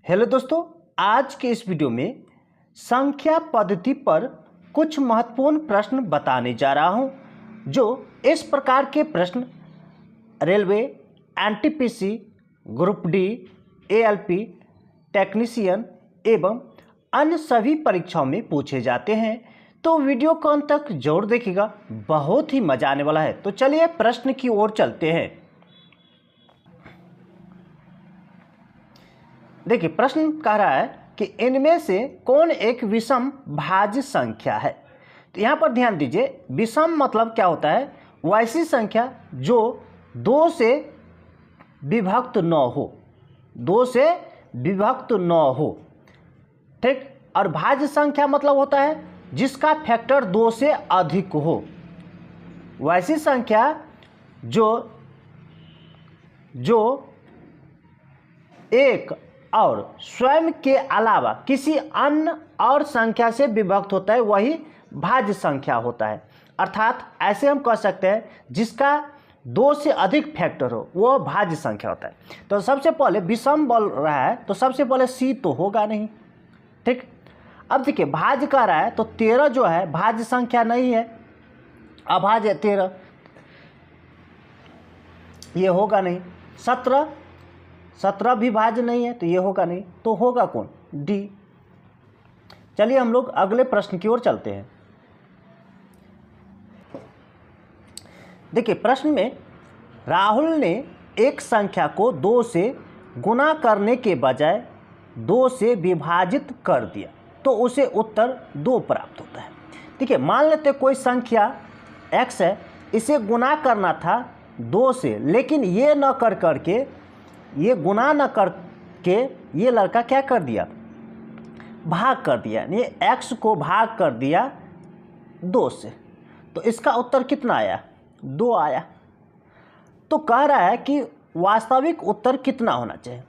Hello दोस्तों, आज के इस वीडियो में संख्या पद्धति पर कुछ महत्वपूर्ण प्रश्न बताने जा रहा हूं, जो इस प्रकार के प्रश्न railway, NTPC, group D, ALP, technician एवं अन्य सभी परीक्षाओं में पूछे जाते हैं। तो वीडियो को अंत तक जरूर देखिएगा, बहुत ही मजा आने वाला है। तो चलिए प्रश्न की ओर चलते हैं। देखिए, प्रश्न कह रहा है कि इनमें से कौन एक विषम भाज्य संख्या है। तो यहाँ पर ध्यान दीजिए, विषम मतलब क्या होता है? वैसी संख्या जो 2 से विभक्त न हो, 2 से विभक्त न हो, ठीक। और भाज्य संख्या मतलब होता है जिसका फैक्टर 2 से अधिक हो। वैसी संख्या जो एक और स्वयं के अलावा किसी अन्य और संख्या से विभक्त होता है, वही भाज्य संख्या होता है। अर्थात ऐसे हम कह सकते हैं जिसका 2 से अधिक फैक्टर हो, वह भाज्य संख्या होता है। तो सबसे पहले विषम बोल रहा है, तो सबसे पहले सी तो होगा नहीं, ठीक। अब देखिए, भाज्य कह रहा है तो 13 जो है भाज्य संख्या नहीं है, अभाज्य है 13, ये होगा नहीं। 17 भी भाज्य नहीं है, तो ये होगा नहीं। तो होगा कौन? डी। चलिए हम लोग अगले प्रश्न की ओर चलते हैं। देखिए, प्रश्न में राहुल ने एक संख्या को 2 से गुना करने के बजाय 2 से विभाजित कर दिया, तो उसे उत्तर 2 प्राप्त होता है। देखिए, मान लेते कोई संख्या x है, इसे गुना करना था 2 से, लेकिन ये न कर करके, ये गुना न करके ये लड़का क्या कर दिया? भाग कर दिया, यानी x को भाग कर दिया 2 से। तो इसका उत्तर कितना आया? 2 आया। तो कह रहा है कि वास्तविक उत्तर कितना होना चाहिए।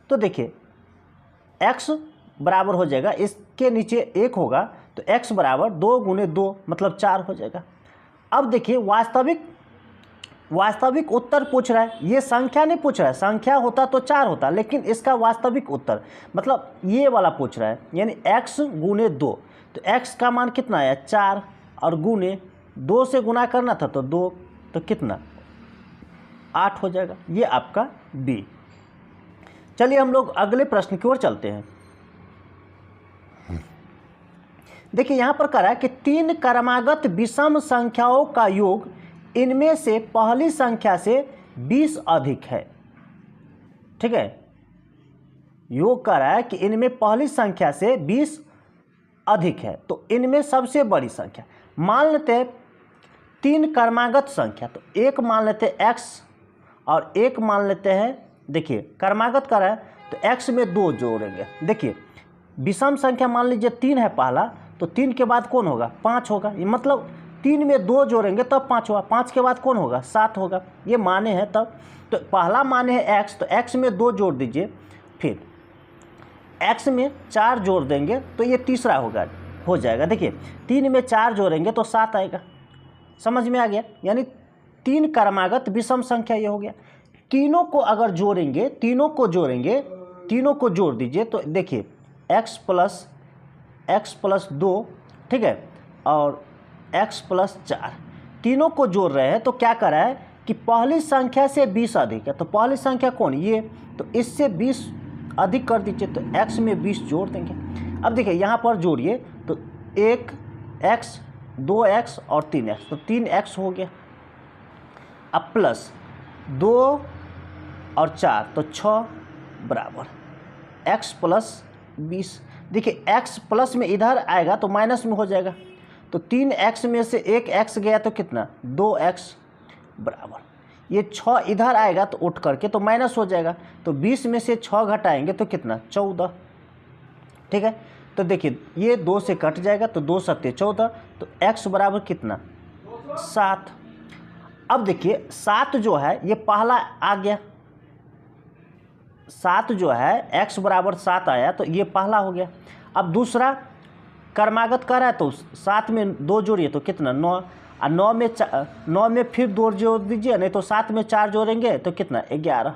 तो देखिए, x बराबर हो जाएगा, इसके नीचे 1 होगा, तो x बराबर 2 गुने 2 मतलब 4 हो जाएगा। अब देखिए, वास्तविक उत्तर पूछ रहा है, ये संख्या नहीं पूछ रहा है। संख्या होता तो 4 होता, लेकिन इसका वास्तविक उत्तर मतलब ये वाला पूछ रहा है, यानी x गुने 2। तो x का मान कितना आया? 4, और गुने 2 से गुना करना था तो 2, तो कितना? 8 हो जाएगा। ये आपका B। चलिए हम लोग अगले प्रश्न की ओर चलते हैं। देखिए, यहाँ पर कह रहा है कि 3 क्रमागत विषम संख्याओं का योग इनमें से पहली संख्या से 20 अधिक है, ठीक है। योग कर रहा है कि इनमें पहली संख्या से 20 अधिक है, तो इनमें सबसे बड़ी संख्या मान लेते हैं 3 क्रमागत संख्या। तो एक मान लेते हैं x और एक मान लेते हैं, देखिए क्रमागत कर रहा है तो x में 2 जोड़ेंगे। देखिए, विषम संख्या मान लीजिए 3 है पहला, तो 3 के बाद कौन होगा? 5 होगा। ये मतलब 3 में 2 जोड़ेंगे तब 5 होगा। 5 के बाद कौन होगा? 7 होगा। ये माने हैं तब। तो पहला माने है x, तो x में 2 जोड़ दीजिए, फिर x में 4 जोड़ देंगे तो ये तीसरा हो जाएगा। देखिए, 3 में 4 जोड़ेंगे तो 7 आएगा। समझ में आ गया? यानी 3 क्रमागत विषम संख्या ये हो गया। तीनों को अगर जोड़ेंगे, तीनों को जोड़ दीजिए, तो देखिए x प्लस 2, ठीक है, और x प्लस 4, तीनों को जोड़ रहे हैं। तो क्या कर रहा है कि पहली संख्या से 20 अधिक है, तो पहली संख्या कौन? ये। तो इससे 20 अधिक कर दीजिए, तो x में 20 जोड़ देंगे। अब देखिए, यहाँ पर जोड़िए तो 1x, 2x और 3x, तो 3x हो गया। अब प्लस 2 और 4, तो 6 बराबर x प्लस 20। देखिए, x प्लस में इधर आएगा तो माइनस में हो जाएगा, तो 3x में से 1x गया तो कितना? 2x बराबर, ये 6 इधर आएगा तो उठ करके तो माइनस हो जाएगा, तो 20 में से 6 घटाएंगे तो कितना? 14, ठीक है। तो देखिए, ये 2 से कट जाएगा, तो 2 सत्ते 14, तो x बराबर कितना? 7। अब देखिए, 7 जो है ये पहला आ गया, 7 जो है x बराबर 7 आया, तो ये पहला हो गया। अब दूसरा क्रमागत कर रहा है, तो 7 में 2 जोड़िए तो कितना? 9। और 9 में फिर 2 जोड़ दीजिए, नहीं तो 7 में 4 जोड़ेंगे तो कितना 11।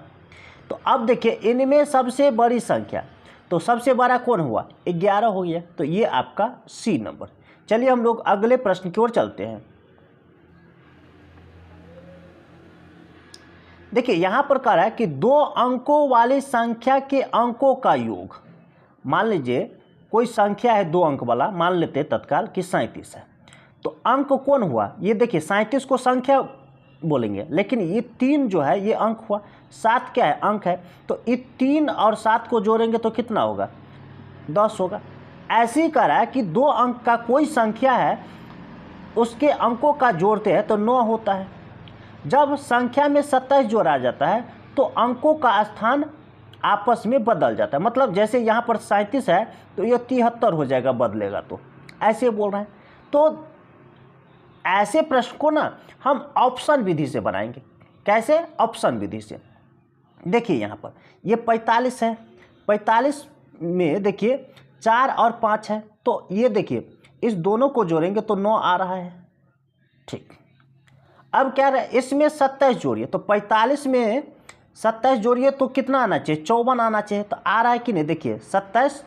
तो अब देखिए इनमें सबसे बड़ी संख्या, तो सबसे बड़ा कौन हुआ 11 हो गया, तो ये आपका सी नंबर। चलिए हम लोग अगले प्रश्न की ओर चलते हैं। देखिए यहाँ पर कह रहा है कि 2 अंकों वाली संख्या के अंकों का योग। मान लीजिए कोई संख्या है 2 अंक वाला, मान लेते हैं तत्काल कि 37 है, तो अंक कौन हुआ, ये देखिए 37 को संख्या बोलेंगे, लेकिन ये 3 जो है ये अंक हुआ, 7 क्या है अंक है, तो ये 3 और 7 को जोड़ेंगे तो कितना होगा 10 होगा। ऐसे ही कह रहा है कि 2 अंक का कोई संख्या है, उसके अंकों का जोड़ते हैं तो 9 होता है। जब संख्या में 27 जोड़ा जाता है तो अंकों का स्थान आपस में बदल जाता है, मतलब जैसे यहाँ पर 37 है तो ये 73 हो जाएगा बदलेगा, तो ऐसे बोल रहे हैं। तो ऐसे प्रश्न को ना हम ऑप्शन विधि से बनाएंगे। कैसे, ऑप्शन विधि से। देखिए यहाँ पर ये 45 है, 45 में देखिए 4 और 5 है, तो ये देखिए इस दोनों को जोड़ेंगे तो 9 आ रहा है। ठीक, अब क्या रहा है, इसमें 27 जोड़िए, तो 45 में 27 जोड़िए तो कितना आना चाहिए 54 आना चाहिए, तो आ रहा है कि नहीं, देखिए 27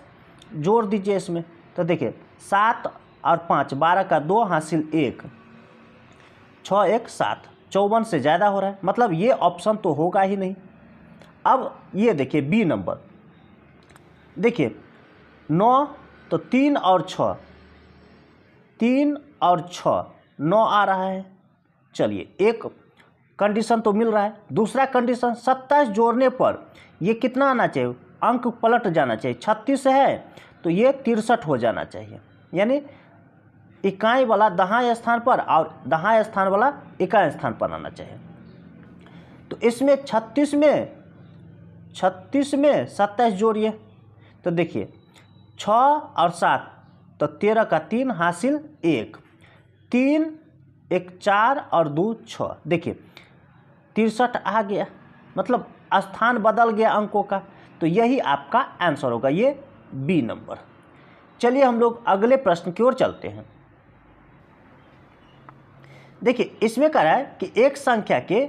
जोड़ दीजिए इसमें, तो देखिए 7 और 5 12 का 2 हासिल 1, 6 1 7, 54 से ज़्यादा हो रहा है, मतलब ये ऑप्शन तो होगा ही नहीं। अब ये देखिए बी नंबर, देखिए 9 तो 3 और 6, 3 और 6 9 आ रहा है। चलिए एक कंडीशन तो मिल रहा है, दूसरा कंडीशन 27 जोड़ने पर ये कितना आना चाहिए, अंक पलट जाना चाहिए, 36 है तो ये 63 हो जाना चाहिए, यानी इकाई वाला दहाई स्थान पर और दहाई स्थान वाला इकाई स्थान पर आना चाहिए। तो इसमें 36 में 27 जोड़िए, तो देखिए 6 और 7 तो 13 का 3 हासिल 1, 3 1 4 और 2 6, देखिए 63 आ गया, मतलब स्थान बदल गया अंकों का, तो यही आपका आंसर होगा, ये बी नंबर। चलिए हम लोग अगले प्रश्न की ओर चलते हैं। देखिए इसमें कह रहा है कि एक संख्या के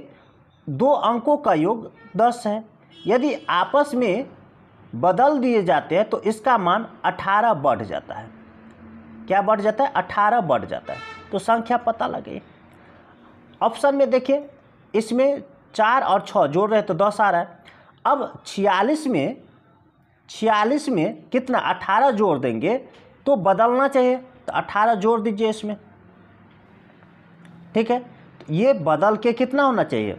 2 अंकों का योग 10 है, यदि आपस में बदल दिए जाते हैं तो इसका मान 18 बढ़ जाता है। क्या बढ़ जाता है, 18 बढ़ जाता है, तो संख्या पता लगे। ऑप्शन में देखिए इसमें 4 और 6 जोड़ रहे तो 10 आ रहा है। अब 46 में कितना 18 जोड़ देंगे तो बदलना चाहिए, तो 18 जोड़ दीजिए इसमें, ठीक है, तो ये बदल के कितना होना चाहिए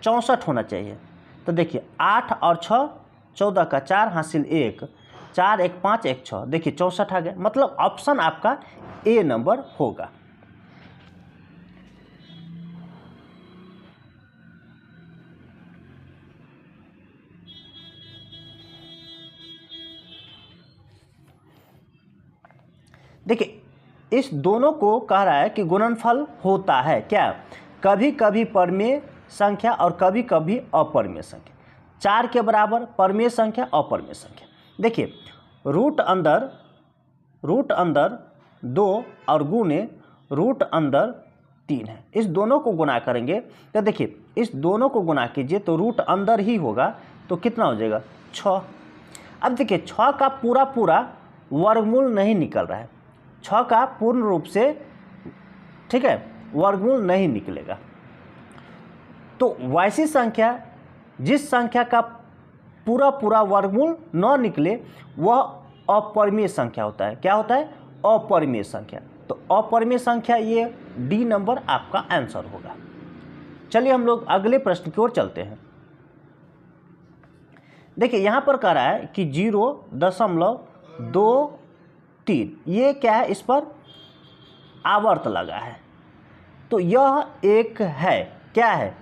64 होना चाहिए। तो देखिए 8 और 6 14 का 4 हासिल 1, 4 1 5 1 6, देखिए 64 आ गया, मतलब ऑप्शन आपका ए नंबर होगा। देखिए इस दोनों को कह रहा है कि गुणनफल होता है क्या, कभी कभी परिमेय संख्या और कभी कभी अपरिमेय संख्या, 4 के बराबर परिमेय संख्या अपरिमेय संख्या। देखिए रूट अंदर 2 और गुणे रूट अंदर 3 है, इस दोनों को गुना करेंगे तो देखिए इस दोनों को गुना कीजिए तो रूट अंदर ही होगा, तो कितना हो जाएगा 6। अब देखिए 6 का पूरा वर्गमूल नहीं निकल रहा है, 6 का पूर्ण रूप से, ठीक है, वर्गमूल नहीं निकलेगा। तो वैसी संख्या जिस संख्या का पूरा वर्गमूल न निकले वह अपरिमेय संख्या होता है। क्या होता है, अपरिमेय संख्या। तो अपरिमेय संख्या ये डी नंबर आपका आंसर होगा। चलिए हम लोग अगले प्रश्न की ओर चलते हैं। देखिए यहाँ पर कह रहा है कि 0.23, ये क्या है, इस पर आवर्त लगा है, तो यह एक है, क्या है,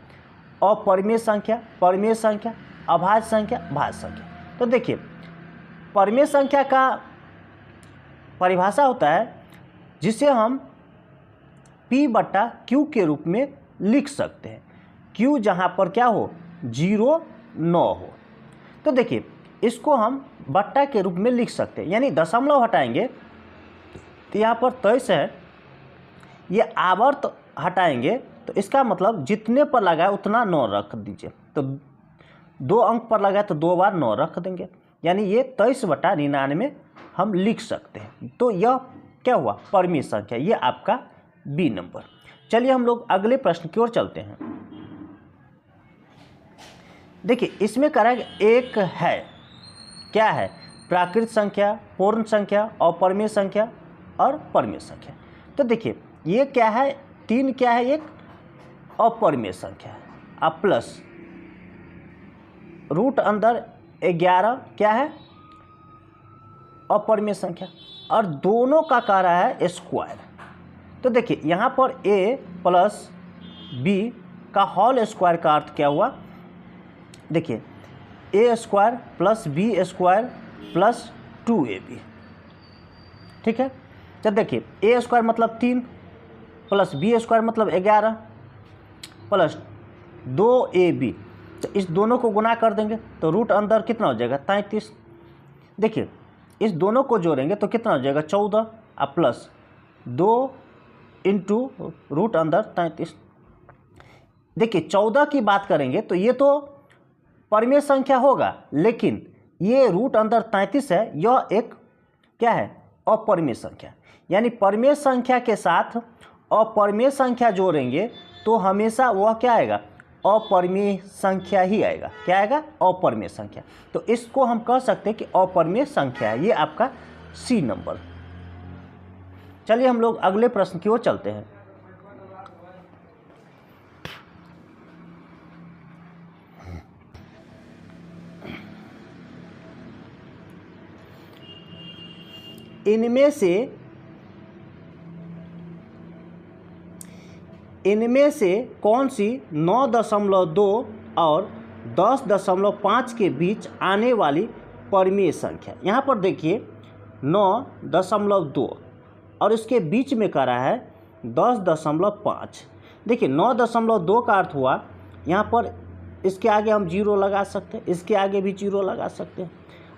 अपरिमेय संख्या, परिमेय संख्या, अभाज्य संख्या, भाज्य संख्या। तो देखिए परिमेय संख्या का परिभाषा होता है जिसे हम P/Q के रूप में लिख सकते हैं, Q जहाँ पर क्या हो 0 न हो। तो देखिए इसको हम बट्टा के रूप में लिख सकते हैं, यानी दशमलव हटाएंगे तो यहाँ पर 23 है, ये आवर्त हटाएंगे तो इसका मतलब जितने पर लगाए उतना 9 रख दीजिए। तो 2 अंक पर लगाए तो 2 बार 9 रख देंगे, यानी ये 23/99 हम लिख सकते हैं। तो यह क्या हुआ, परिमेय संख्या, ये आपका बी नंबर। चलिए हम लोग अगले प्रश्न की ओर चलते हैं। देखिए इसमें कह रहा है एक है, क्या है, प्राकृत संख्या, पूर्ण संख्या, अपरिमेय संख्या और परिमेय संख्या। तो देखिए ये क्या है, 3 क्या है, एक अपरिमेय संख्या है, अब प्लस रूट अंदर 11 क्या है, अपरिमेय संख्या, और दोनों का कह रहा है स्क्वायर। तो देखिए यहाँ पर a प्लस बी का होल स्क्वायर का अर्थ क्या हुआ, देखिए a square plus b square plus 2ab, ठीक है। तो देखिए a स्क्वायर मतलब 3 प्लस बी स्क्वायर मतलब 11 प्लस 2ab, तो इस दोनों को गुना कर देंगे तो रूट अंदर कितना हो जाएगा, 33। देखिए इस दोनों को जोड़ेंगे तो कितना हो जाएगा, 14, अब प्लस 2 इंटू रूट अंदर 33। देखिए 14 की बात करेंगे तो ये तो परिमेय संख्या होगा, लेकिन ये रूट अंदर 33 है, यह एक क्या है, अपरिमेय संख्या। यानी परिमेय संख्या के साथ अपरिमेय संख्या जोड़ेंगे तो हमेशा वह क्या आएगा, अपरिमेय संख्या ही आएगा। क्या आएगा, अपरिमेय संख्या। तो इसको हम कह सकते हैं कि अपरिमेय संख्या है, ये आपका सी नंबर। चलिए हम लोग अगले प्रश्न की ओर चलते हैं। इनमें से कौन सी 9.2 और 10.5 के बीच आने वाली परिमेय संख्या। यहाँ पर देखिए 9.2 और इसके बीच में कह रहा है 10.5। देखिए 9.2 का अर्थ हुआ, यहाँ पर इसके आगे हम 0 लगा सकते हैं, इसके आगे भी 0 लगा सकते हैं।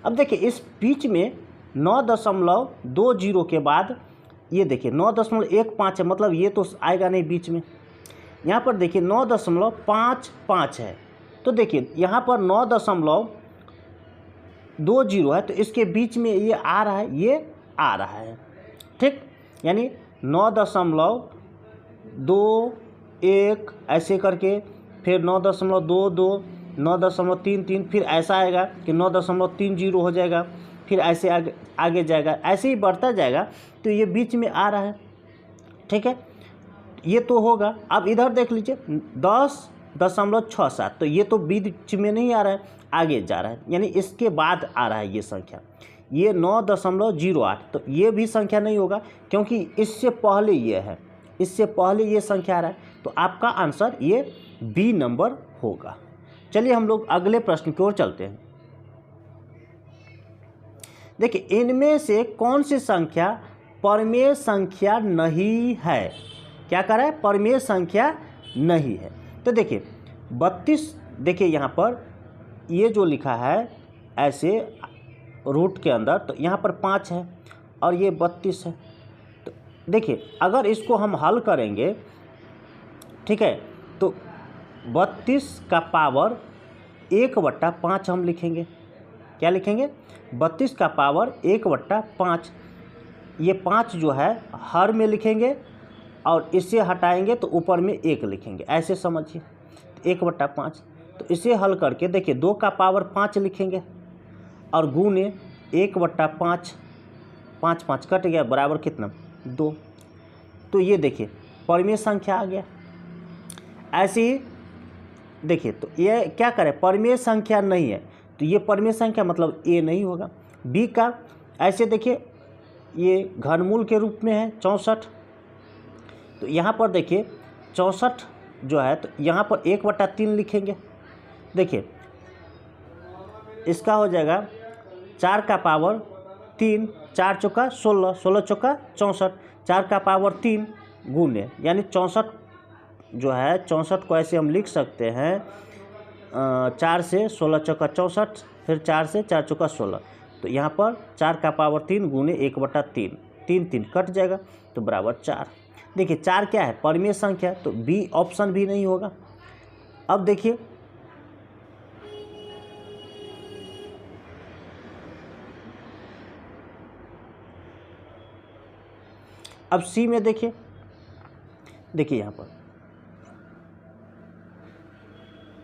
अब देखिए इस बीच में 9.20 के बाद ये देखिए 9.15 है, मतलब ये तो आएगा नहीं बीच में। यहाँ पर देखिए 9.55 है, तो देखिए यहाँ पर 9.20 है, तो इसके बीच में ये आ रहा है, ये आ रहा है, ठीक। यानी 9.21 ऐसे करके, फिर 9.22, 9.33, फिर ऐसा आएगा कि 9.30 हो जाएगा, फिर ऐसे आगे जाएगा, ऐसे ही बढ़ता जाएगा। तो ये बीच में आ रहा है, ठीक है, ये तो होगा। अब इधर देख लीजिए 10.67, तो ये तो बीच में नहीं आ रहा है, आगे जा रहा है, यानी इसके बाद आ रहा है ये संख्या, ये 9.08। तो ये भी संख्या नहीं होगा, क्योंकि इससे पहले ये है, इससे पहले ये संख्या आ रहा है। तो आपका आंसर ये बी नंबर होगा। चलिए हम लोग अगले प्रश्न की ओर चलते हैं। देखिए इनमें से कौन सी संख्या परिमेय संख्या नहीं है। क्या कह रहा है, परिमेय संख्या नहीं है। तो देखिए 32, देखिए यहाँ पर ये जो लिखा है ऐसे रूट के अंदर, तो यहाँ पर 5 है और ये 32 है। तो देखिए अगर इसको हम हल करेंगे, ठीक है, तो 32 का पावर 1/5 हम लिखेंगे। क्या लिखेंगे, 32 का पावर 1/5। ये 5 जो है हर में लिखेंगे और इसे हटाएंगे तो ऊपर में 1 लिखेंगे, ऐसे समझिए, 1/5। तो इसे हल करके देखिए 2 का पावर 5 लिखेंगे और गुणे 1/5, 5 5 कट गया, बराबर कितना, 2। तो ये देखिए परिमेय संख्या आ गया। ऐसे ही देखिए, तो ये क्या करें, परिमेय संख्या नहीं है, तो ये परिमेय संख्या मतलब ए नहीं होगा। बी का ऐसे देखिए, ये घनमूल के रूप में है 64, तो यहाँ पर देखिए 64 जो है, तो यहाँ पर 1/3 लिखेंगे। देखिए इसका हो जाएगा 4 का पावर 3, 4 चौका 16, 16 चौका 64, 4 का पावर 3 गुणे, यानी 64 जो है, 64 को ऐसे हम लिख सकते हैं 4 से 16 चौका 64, फिर 4 से 4 चौका 16। तो यहाँ पर 4 का पावर 3 गुणे 1/3, 3 3 कट जाएगा, तो बराबर 4। देखिए 4 क्या है, परिमेय संख्या, तो बी ऑप्शन भी नहीं होगा। अब देखिए अब सी में देखिए यहाँ पर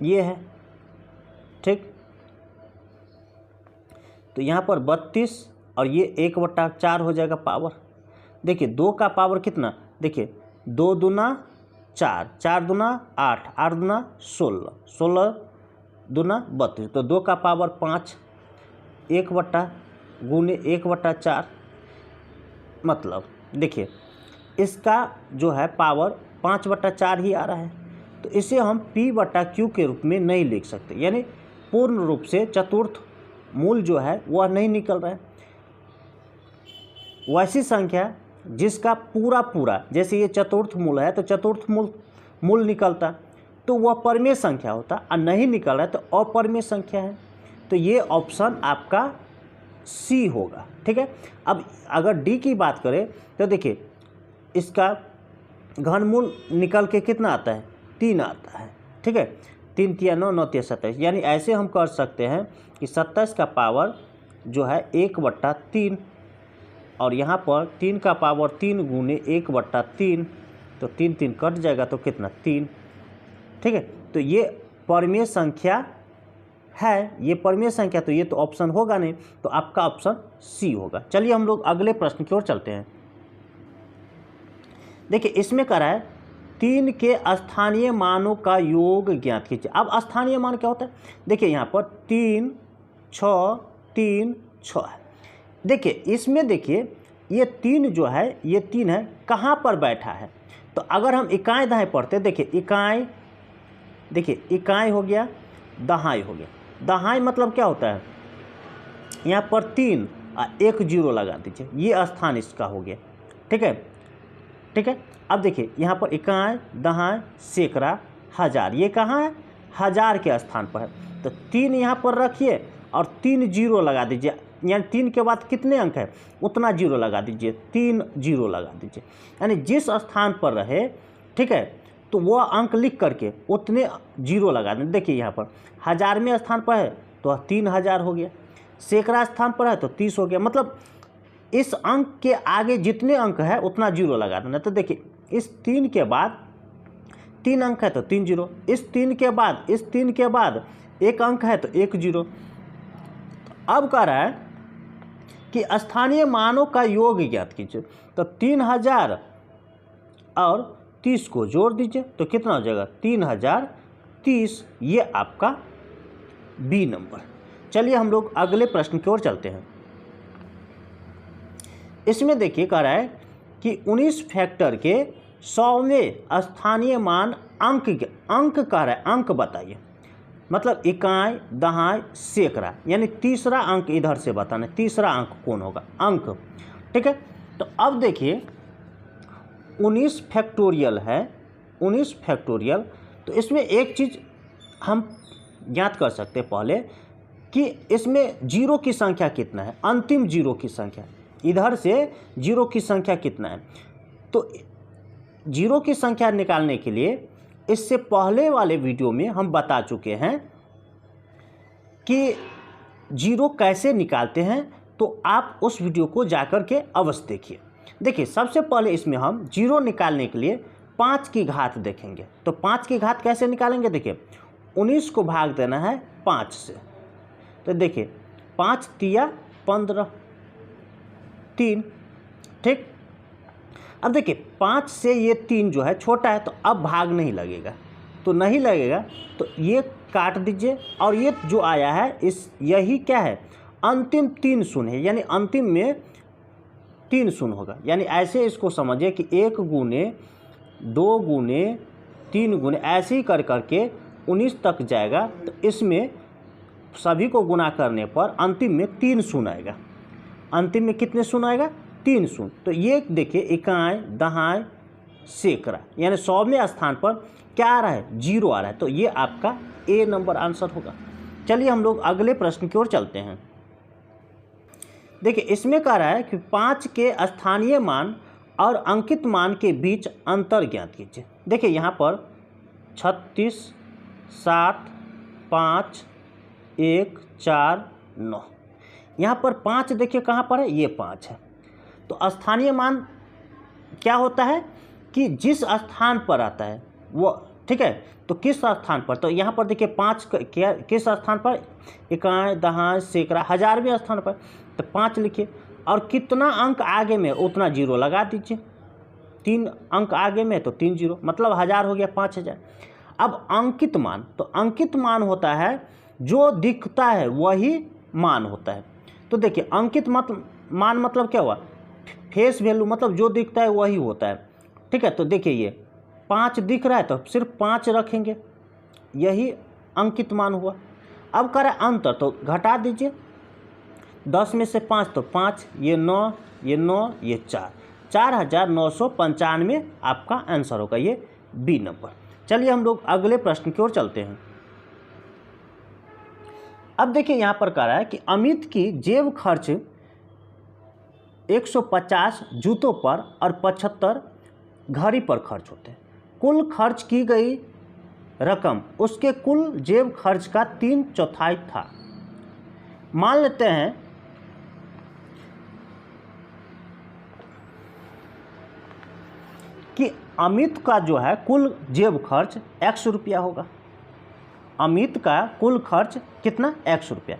ये है, ठीक। तो यहाँ पर 32 और ये 1/4 हो जाएगा पावर। देखिए 2 का पावर कितना, देखिए 2 दूना 4, 4 दूना 8, 8 दूना 16, 16 दूना 32, तो 2 का पावर 5, 1/4, मतलब देखिए इसका जो है पावर 5/4 ही आ रहा है। तो इसे हम P/Q के रूप में नहीं लिख सकते, यानी पूर्ण रूप से चतुर्थ मूल जो है वह नहीं निकल रहा है। वैसी संख्या जिसका पूरा जैसे ये चतुर्थ मूल है तो चतुर्थ मूल निकलता तो वह परिमेय संख्या होता, और नहीं निकल रहा है तो अपरिमेय संख्या है। तो ये ऑप्शन आपका सी होगा, ठीक है। अब अगर डी की बात करें तो देखिए इसका घनमूल निकल के कितना आता है, 3 आता है, ठीक है। 3 तिया 9, 9 तिया 27, यानी ऐसे हम कर सकते हैं कि 27 का पावर जो है 1/3, और यहाँ पर 3 का पावर 3 गुने 1/3, तो 3 3 कट जाएगा तो कितना 3, ठीक है। तो ये परिमेय संख्या है, ये परिमेय संख्या, तो ये तो ऑप्शन होगा नहीं, तो आपका ऑप्शन सी होगा। चलिए हम लोग अगले प्रश्न की ओर चलते हैं। देखिए इसमें कह रहा है 3 के स्थानीय मानों का योग ज्ञात कीजिए। अब स्थानीय मान क्या होता है, देखिए यहाँ पर 3 6 3 6 है। देखिए इसमें देखिए ये 3 जो है, ये 3 है कहाँ पर बैठा है, तो अगर हम इकाई दहाई पढ़ते, देखिए इकाई, देखिए इकाई हो गया, दहाई हो गया। दहाई मतलब क्या होता है, यहाँ पर 3 और 1 0 लगा दीजिए, ये स्थान इसका हो गया, ठीक है, ठीक है। अब देखिए यहाँ पर इकाई दहाई सैकड़ा हज़ार, ये कहाँ है, 1000 के स्थान पर है, तो 3 यहाँ पर रखिए और 3 0 लगा दीजिए, यानी 3 के बाद कितने अंक है उतना 0 लगा दीजिए, 3 0 लगा दीजिए, यानी जिस स्थान पर रहे, ठीक है, तो वह अंक लिख करके उतने 0 लगा दें। देखिए यहाँ पर 1000वें स्थान पर है तो 3000 हो गया, सैकड़ा स्थान पर है तो 30 हो गया, मतलब इस अंक के आगे जितने अंक है उतना 0 लगा देना। तो देखिए इस 3 के बाद 3 अंक है तो 3 0, इस 3 के बाद 1 अंक है तो 1 0। अब कह रहा है कि स्थानीय मानों का योग ज्ञात कीजिए, तो 3000 और 30 को जोड़ दीजिए तो कितना हो जाएगा 3030, ये आपका बी नंबर। चलिए हम लोग अगले प्रश्न की ओर चलते हैं। इसमें देखिए कह रहा है कि 19 फैक्टर के 100वें स्थानीय मान अंक कह रहा है, अंक बताइए, मतलब इकाई दहाई सैकड़ा, यानी तीसरा अंक इधर से बताना, तीसरा अंक कौन होगा, अंक, ठीक है। तो अब देखिए 19 फैक्टोरियल है, 19 फैक्टोरियल, तो इसमें एक चीज़ हम ज्ञात कर सकते हैं पहले कि इसमें जीरो की संख्या कितना है, अंतिम जीरो की संख्या, इधर से जीरो की संख्या कितना है। तो जीरो की संख्या निकालने के लिए इससे पहले वाले वीडियो में हम बता चुके हैं कि जीरो कैसे निकालते हैं, तो आप उस वीडियो को जाकर के अवश्य देखिए। देखिए सबसे पहले इसमें हम जीरो निकालने के लिए 5 की घात देखेंगे। तो 5 की घात कैसे निकालेंगे, देखिए 19 को भाग देना है 5 से, तो देखिए 5 तिया 15 3, ठीक। अब देखिए 5 से ये 3 जो है छोटा है, तो अब भाग नहीं लगेगा, तो नहीं लगेगा तो ये काट दीजिए, और ये जो आया है यही क्या है, अंतिम 3 शून्य है, यानी अंतिम में 3 शून्य होगा। यानी ऐसे इसको समझिए कि 1 गुने 2 गुने 3 गुने ऐसे ही कर करके 19 तक जाएगा, तो इसमें सभी को गुना करने पर अंतिम में 3 शून्य आएगा। अंतिम में कितने शून्य आएगा, 3 शून्य। तो ये देखिए इकाई दहाई सैकड़ा, यानी 100वें स्थान पर क्या आ रहा है, 0 आ रहा है, तो ये आपका ए नंबर आंसर होगा। चलिए हम लोग अगले प्रश्न की ओर चलते हैं। देखिए इसमें कह रहा है कि 5 के स्थानीय मान और अंकित मान के बीच अंतर ज्ञात कीजिए। देखिए यहाँ पर 36, 7, 5, 1, 4, 9, यहाँ पर 5 देखिए कहाँ पर है, ये 5 है। तो स्थानीय मान क्या होता है कि जिस स्थान पर आता है वो, ठीक है, तो किस स्थान पर, तो यहाँ पर देखिए 5 क्या किस स्थान पर, इकाई, दहाई, सैकड़ा, हजारवें स्थान पर, तो 5 लिखिए। और कितना अंक आगे में उतना जीरो लगा दीजिए, 3 अंक आगे में तो 3 जीरो, मतलब 1000 हो गया 5000। अब अंकित मान, तो अंकित मान होता है जो दिखता है वही मान होता है। तो देखिए अंकित मान मतलब क्या हुआ, फेस वैल्यू, मतलब जो दिखता है वही होता है, ठीक है। तो देखिए ये 5 दिख रहा है तो सिर्फ 5 रखेंगे, यही अंकित मान हुआ। अब कह रहा है अंतर, तो घटा दीजिए, 10 में से 5 तो 5, ये 9, ये 9, ये 4, 4995 आपका आंसर होगा, ये बी नंबर। चलिए हम लोग अगले प्रश्न की ओर चलते हैं। अब देखिए यहाँ पर कह रहा है कि अमित की जेब खर्च 150 जूतों पर और 75 घड़ी पर खर्च होते हैं। कुल खर्च की गई रकम उसके कुल जेब खर्च का 3/4 था। मान लेते हैं कि अमित का जो है कुल जेब खर्च 100 रुपया होगा। अमित का कुल खर्च कितना, 100 रुपया।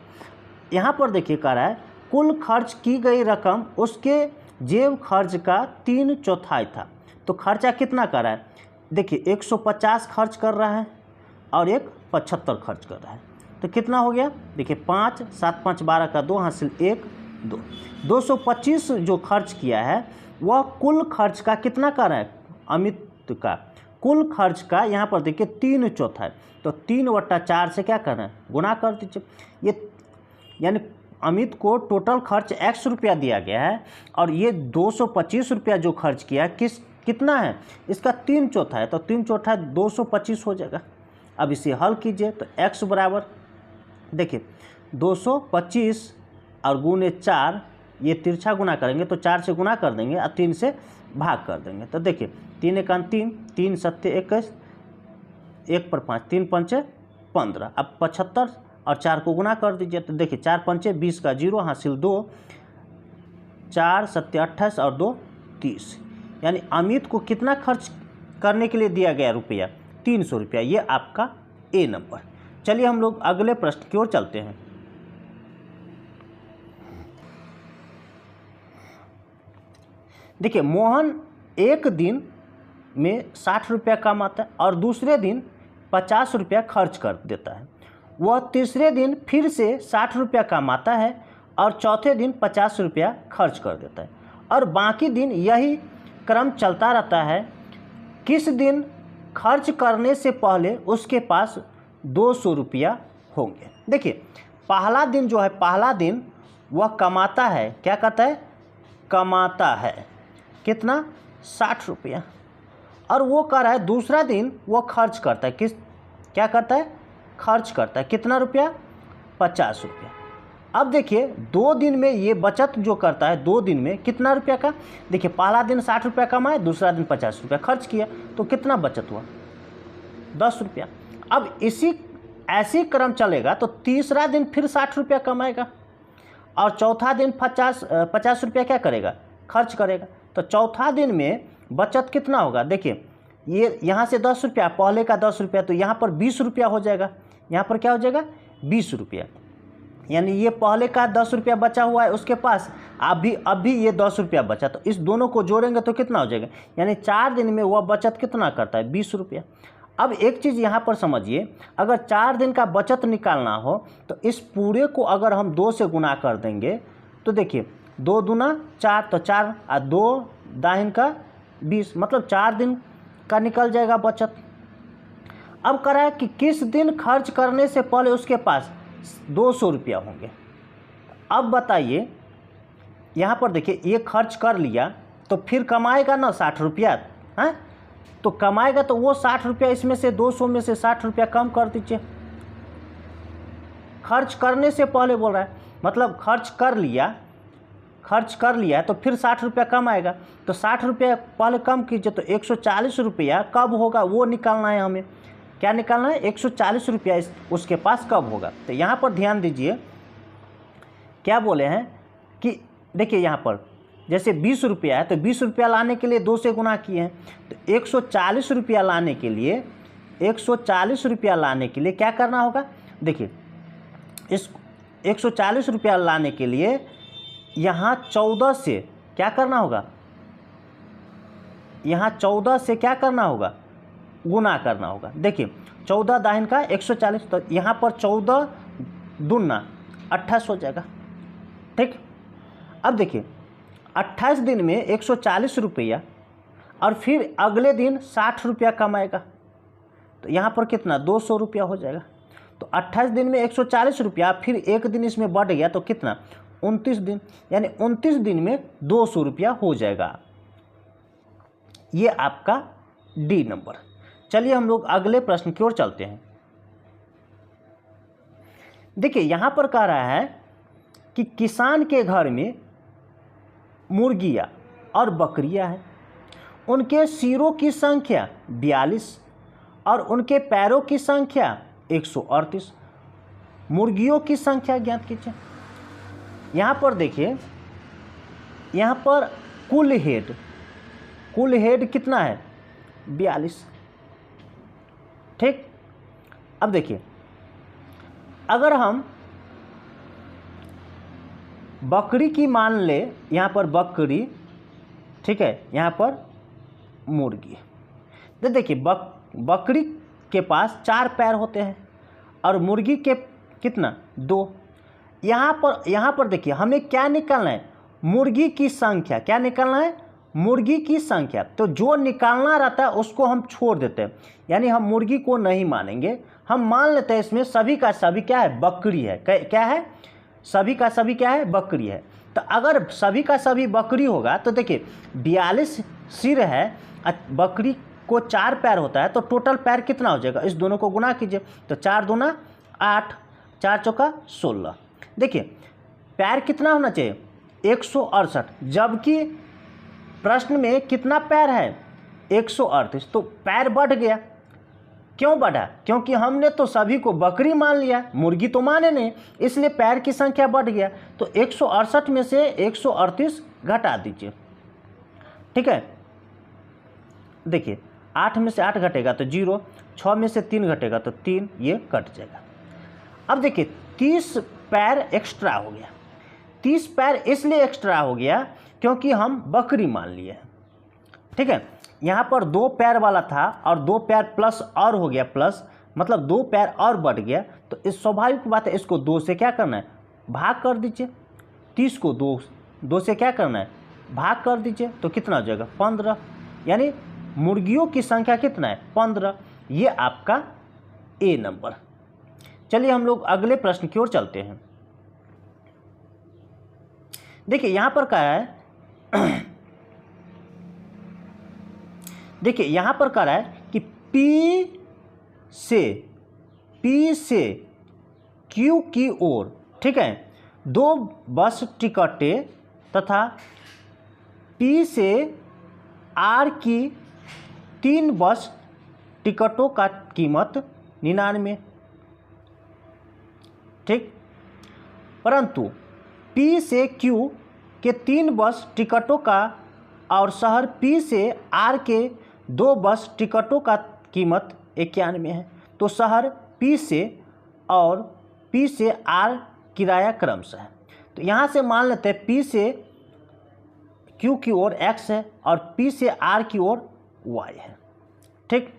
यहाँ पर देखिए कह रहा है कुल खर्च की गई रकम उसके जेब खर्च का 3/4 था। तो खर्चा कितना कर रहा है, देखिए 150 खर्च कर रहा है और एक 75 खर्च कर रहा है, तो कितना हो गया, देखिए 5, 7, 5, 12 का 2 हासिल 1, 2, 225 जो खर्च किया है वह कुल खर्च का कितना कर रहा है, अमित का कुल खर्च का यहाँ पर देखिए 3/4 है, तो 3/4 से क्या करना है, गुना कर दीजिए। ये यानी अमित को टोटल खर्च 100 रुपया दिया गया है और ये 225 रुपया जो खर्च किया है कितना है, इसका 3/4 है, तो 3/4 225 हो जाएगा। अब इसे हल कीजिए तो x बराबर देखिए 225 और गुने 4, ये तिरछा गुना करेंगे तो 4 से गुना कर देंगे और 3 से भाग कर देंगे। तो देखिए 3 × 3, 3 × 7 21, 1 पर 5, 3 × 5 15। अब 75 और 4 को गुना कर दीजिए तो देखिए 4 × 5 20 का 0 हासिल 2, 4 × 7 28 और 2 30। यानी अमित को कितना खर्च करने के लिए दिया गया रुपया, 300 रुपया। ये आपका ए नंबर। चलिए हम लोग अगले प्रश्न की ओर चलते हैं। देखिए मोहन एक दिन में 60 रुपया कमाता है और दूसरे दिन 50 रुपया खर्च कर देता है। वह तीसरे दिन फिर से 60 रुपया कमाता है और चौथे दिन 50 रुपया खर्च कर देता है और बाकी दिन यही क्रम चलता रहता है। किस दिन खर्च करने से पहले उसके पास 200 रुपया होंगे। देखिए पहला दिन जो है, पहला दिन वह कमाता है, क्या करता है, कमाता है कितना, 60 रुपया, और वो कह रहा है दूसरा दिन वो खर्च करता है, क्या करता है, खर्च करता है कितना रुपया, 50 रुपया। अब देखिए 2 दिन में ये बचत जो करता है, 2 दिन में कितना रुपया का, देखिए पहला दिन 60 रुपया कमाए, दूसरा दिन 50 रुपया खर्च किया, तो कितना बचत हुआ, 10 रुपया। अब ऐसी क्रम चलेगा तो तीसरा दिन फिर 60 रुपया कमाएगा और चौथा दिन 50 रुपया क्या करेगा, खर्च करेगा। तो चौथा दिन में बचत कितना होगा, देखिए ये यहाँ से 10 रुपया, पहले का 10 रुपया, तो यहाँ पर 20 रुपया हो जाएगा, यहाँ पर क्या हो जाएगा, 20 रुपया। यानी ये पहले का 10 रुपया बचा हुआ है उसके पास, अभी ये 10 रुपया बचा, तो इस दोनों को जोड़ेंगे तो कितना हो जाएगा, यानी 4 दिन में वह बचत कितना करता है, 20 रुपया। अब एक चीज़ यहाँ पर समझिए, अगर 4 दिन का बचत निकालना हो तो इस पूरे को अगर हम 2 से गुना कर देंगे तो देखिए 2 दूना 4, तो 4 और 2 दाहिन का 20, मतलब 4 दिन का निकल जाएगा बचत। अब कह रहा है कि किस दिन खर्च करने से पहले उसके पास 200 रुपया होंगे। अब बताइए यहाँ पर देखिए ये खर्च कर लिया तो फिर कमाएगा ना 60 रुपया, हैं, तो कमाएगा तो वो 60 रुपया, इसमें से 200 में से 60 रुपया कम कर दीजिए। खर्च करने से पहले बोल रहा है, मतलब खर्च कर लिया, खर्च कर लिया है तो फिर 60 रुपया कम आएगा। तो 60 रुपया पहले कम कीजिए, तो 140 रुपया कब होगा वो निकालना है हमें। क्या निकालना है? 140 रुपया उसके पास कब होगा। तो यहाँ पर ध्यान दीजिए क्या बोले हैं कि देखिए यहाँ पर जैसे 20 रुपया है तो 20 रुपया लाने के लिए 2 से गुना किए हैं। तो 140 रुपया लाने के लिए 140 रुपया लाने के लिए क्या करना होगा? देखिए इस 140 रुपया लाने के लिए यहाँ 14 से क्या करना होगा? यहाँ 14 से क्या करना होगा? गुना करना होगा। देखिए 14 दाहिन का 140, तो यहाँ पर 14 दूना 28 हो जाएगा। ठीक, अब देखिए 28 दिन में 140 रुपया और फिर अगले दिन 60 रुपया कमाएगा, तो यहाँ पर कितना? 200 रुपया हो जाएगा। तो 28 दिन में 140 रुपया, फिर एक दिन इसमें बढ़ गया तो कितना? 29 दिन, यानी 29 दिन में 200 रुपया हो जाएगा। ये आपका डी नंबर। चलिए हम लोग अगले प्रश्न की ओर चलते हैं। देखिए यहाँ पर कह रहा है कि किसान के घर में मुर्गियाँ और बकरियाँ हैं, उनके सिरों की संख्या 42 और उनके पैरों की संख्या 138। मुर्गियों की संख्या ज्ञात कीजिए। यहाँ पर देखिए, यहाँ पर कुल हेड कितना है? 42। ठीक, अब देखिए अगर हम बकरी की मान ले, यहाँ पर बकरी, ठीक है, यहाँ पर मुर्गी। तो देखिए बकरी के पास 4 पैर होते हैं और मुर्गी के कितना? 2। यहाँ पर देखिए हमें क्या निकालना है? मुर्गी की संख्या। क्या निकालना है? मुर्गी की संख्या। तो जो निकालना रहता है उसको हम छोड़ देते हैं, यानी हम मुर्गी को नहीं मानेंगे। हम मान लेते हैं इसमें सभी का सभी क्या है? बकरी है। क्या है? सभी का सभी क्या है? बकरी है। तो अगर सभी का सभी बकरी होगा तो देखिए 42 सिर है, बकरी को 4 पैर होता है, तो टोटल पैर कितना हो जाएगा? इस दोनों को गुना कीजिए, तो 4 दूना 8, 4 चौका 16। देखिए पैर कितना होना चाहिए? 168, जबकि प्रश्न में कितना पैर है? 138। तो पैर बढ़ गया। क्यों बढ़ा? क्योंकि हमने तो सभी को बकरी मान लिया, मुर्गी तो माने नहीं, इसलिए पैर की संख्या बढ़ गया। तो 168 में से 138 घटा दीजिए। ठीक है, देखिए 8 में से 8 घटेगा तो 0, 6 में से 3 घटेगा तो 3, ये कट जाएगा। अब देखिए 30 पैर एक्स्ट्रा हो गया। 30 पैर इसलिए एक्स्ट्रा हो गया क्योंकि हम बकरी मान लिए हैं। ठीक है, यहाँ पर 2 पैर वाला था और 2 पैर प्लस और हो गया, प्लस मतलब 2 पैर और बढ़ गया। तो इस स्वाभाविक बात है, इसको 2 से क्या करना है? भाग कर दीजिए। 30 को 2 से क्या करना है? भाग कर दीजिए, तो कितना हो जाएगा? 15। यानी मुर्गियों की संख्या कितना है? 15। ये आपका ए नंबर। चलिए हम लोग अगले प्रश्न की ओर चलते हैं। देखिए यहाँ पर क्या है? देखिए यहाँ पर कह रहा है कि P से Q की ओर, ठीक है, 2 बस टिकटें तथा P से R की 3 बस टिकटों का कीमत 99। ठीक, परंतु P से Q के 3 बस टिकटों का और शहर P से R के 2 बस टिकटों का कीमत 91 है। तो शहर P से और P से R किराया क्रमशः है। तो यहाँ से मान लेते हैं P से Q की ओर X है और P से R की ओर Y है। ठीक,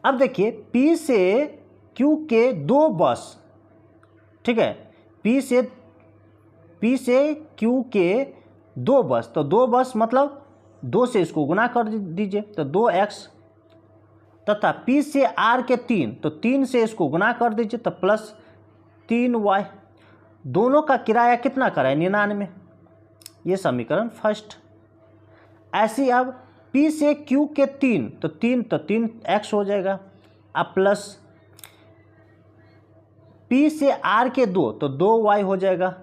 अब देखिए P से Q के 2 बस, ठीक है, P से Q के 2 बस, तो 2 बस मतलब 2 से इसको गुना कर दीजिए, तो 2x, तथा P से R के 3, तो 3 से इसको गुना कर दीजिए, तो प्लस 3y। दोनों का किराया कितना कराए? 99। ये समीकरण फर्स्ट। ऐसी अब P से Q के 3, तो 3x हो जाएगा, अब प्लस P से R के 2, तो 2y हो जाएगा।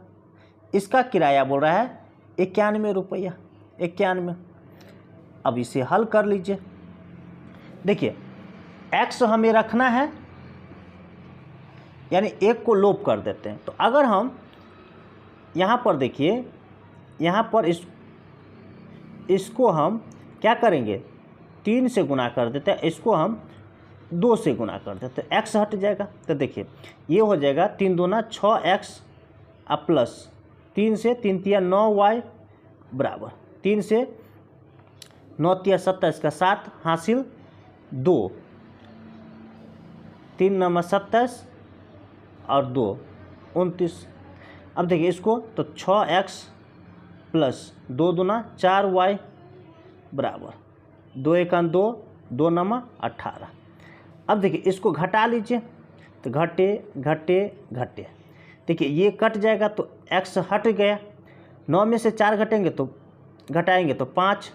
इसका किराया बोल रहा है रुपया 91। अब इसे हल कर लीजिए। देखिए x हमें रखना है, यानी 1 को लोप कर देते हैं। तो अगर हम यहाँ पर देखिए, यहाँ पर इसको हम क्या करेंगे, 3 से गुना कर देते हैं, इसको हम 2 से गुना कर देते हैं, x हट जाएगा। तो देखिए ये हो जाएगा 3 दूना 6x प्लस 3 से 3 तिया 9y बराबर 3 से 9 तिया 27 का 7 हासिल 2, 3 9 27 और 2 29। अब देखिए इसको तो 6x प्लस 2 दूना 4y बराबर 2 1 2 2 9 18। अब देखिए इसको घटा लीजिए, तो घटे घटे घटे, देखिए ये कट जाएगा तो x हट गया, 9 में से 4 घटेंगे तो घटाएंगे तो 5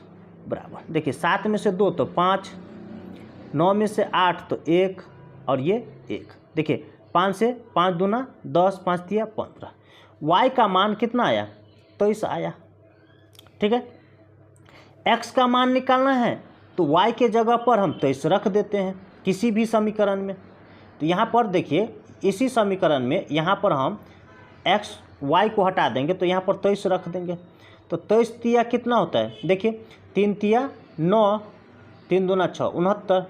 बराबर, देखिए 7 में से 2 तो 5, 9 में से 8 तो 1 और ये 1। देखिए 5 से 5 दूना 10, 5 तिया 15। y का मान कितना आया, 23 आया। ठीक है, x का मान निकालना है तो y के जगह पर हम 23 रख देते हैं किसी भी समीकरण में। तो यहाँ पर देखिए इसी समीकरण में यहाँ पर हम x y को हटा देंगे तो यहाँ पर 23 रख देंगे। तो 23 तिया कितना होता है, देखिए 3 तिया 9, 3 दूना 6 69,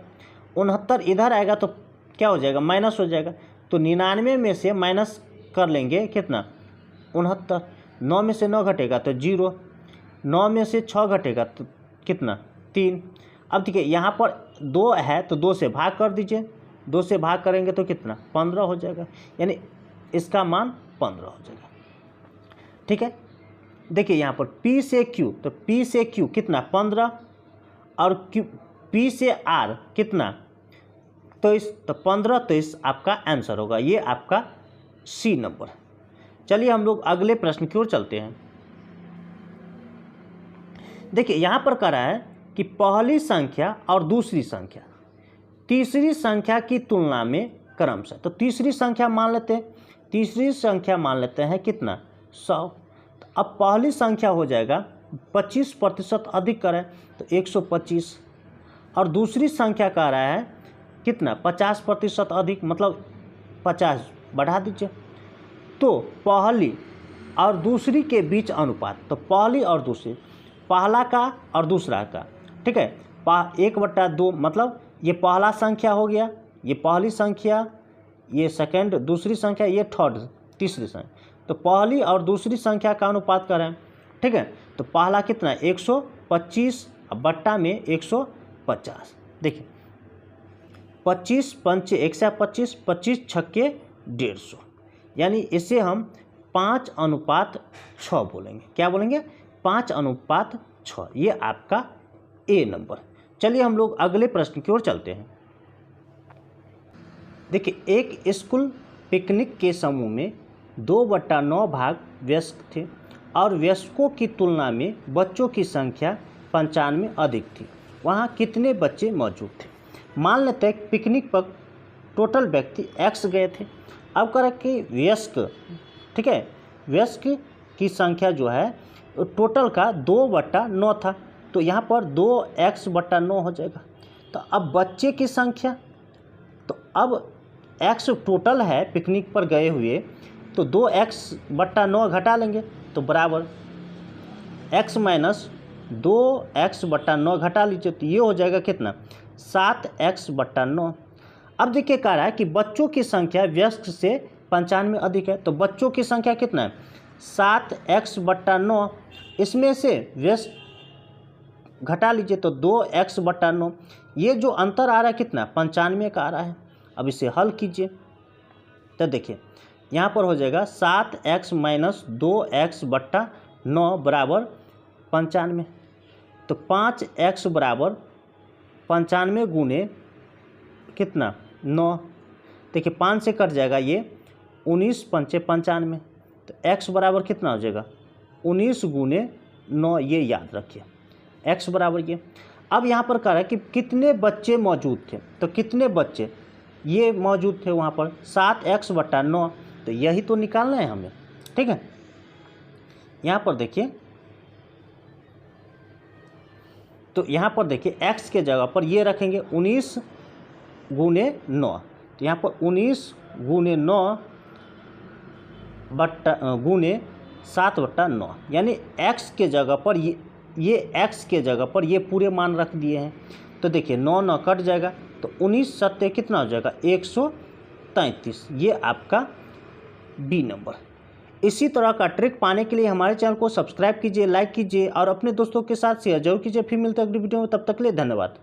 69 इधर आएगा तो क्या हो जाएगा, माइनस हो जाएगा। तो 99 में से माइनस कर लेंगे कितना, 69। 9 में से 9 घटेगा तो 0, 9 में से 6 घटेगा तो कितना, 3। अब देखिए यहाँ पर 2 है तो 2 से भाग कर दीजिए, 2 से भाग करेंगे तो कितना, 15 हो जाएगा, यानी इसका मान 15 हो जाएगा। ठीक है, देखिए यहाँ पर P से Q, तो P से Q कितना 15 और P से R कितना 23, तो 15 23 आपका आंसर होगा, ये आपका C नंबर। चलिए हम लोग अगले प्रश्न की ओर चलते हैं। देखिए यहाँ पर कह रहा है कि पहली संख्या और दूसरी संख्या तीसरी संख्या की तुलना में क्रमशः, तो तीसरी संख्या मान लेते हैं, तीसरी संख्या मान लेते हैं कितना 100। तो अब पहली संख्या हो जाएगा 25% अधिक करें तो 125, और दूसरी संख्या कह रहा है कितना 50% अधिक, मतलब 50 बढ़ा दीजिए। तो पहली और दूसरी के बीच अनुपात, तो पहली और दूसरी, पहला का और दूसरा का, ठीक है, 1/2 मतलब ये पहला संख्या हो गया, ये पहली संख्या, ये सेकंड दूसरी संख्या, ये थर्ड तीसरी संख्या। तो पहली और दूसरी संख्या का अनुपात करें, ठीक है, तो पहला कितना 125 बट्टा में 150। देखिए 25 पंचे 125, 25 छक्के 150, यानी इसे हम 5:6 बोलेंगे। क्या बोलेंगे, 5:6। ये आपका ए नंबर। चलिए हम लोग अगले प्रश्न की ओर चलते हैं। देखिए एक स्कूल पिकनिक के समूह में 2/9 भाग वयस्क थे और वयस्कों की तुलना में बच्चों की संख्या 95 अधिक थी। वहाँ कितने बच्चे मौजूद थे। मान लेते हैं पिकनिक पर टोटल व्यक्ति x गए थे। अब करें कि वयस्क, ठीक है, वयस्क की संख्या जो है टोटल का 2/9 था, तो यहाँ पर 2x/9 हो जाएगा। तो अब बच्चे की संख्या, तो अब x टोटल है पिकनिक पर गए हुए, तो 2x/9 घटा लेंगे तो बराबर x माइनस 2x/9 घटा लीजिए, तो ये हो जाएगा कितना 7x/9। अब देखिए कह रहा है कि बच्चों की संख्या वयस्क से 95 अधिक है, तो बच्चों की संख्या कितना है 7x/9, इसमें से वयस्क घटा लीजिए तो 2x/9। ये जो अंतर आ रहा है कितना 95 का आ रहा है। अब इसे हल कीजिए तो देखिए यहाँ पर हो जाएगा 7x माइनस 2x/9 बराबर 95। तो 5x बराबर 95 गुने कितना 9, देखिए 5 से कट जाएगा ये 19 पंचे 95, तो x बराबर कितना हो जाएगा 19 गुने 9, ये याद रखिए x बराबर ये। अब यहाँ पर कह रहा है कि कितने बच्चे मौजूद थे, तो कितने बच्चे ये मौजूद थे वहाँ पर 7x/9, तो यही तो निकालना है हमें। ठीक है, यहाँ पर देखिए तो यहाँ पर देखिए x के जगह पर ये रखेंगे 19 गुने 9, तो यहाँ पर 19 गुने 9 गुने 7/9, यानी x के जगह पर ये x के जगह पर ये पूरे मान रख दिए हैं। तो देखिए 9 9 कट जाएगा, तो 19 7 कितना हो जाएगा 133। ये आपका बी नंबर। इसी तरह का ट्रिक पाने के लिए हमारे चैनल को सब्सक्राइब कीजिए, लाइक कीजिए और अपने दोस्तों के साथ शेयर जरूर कीजिए। फिर मिलते हैं अगली वीडियो में, तब तक के लिए धन्यवाद।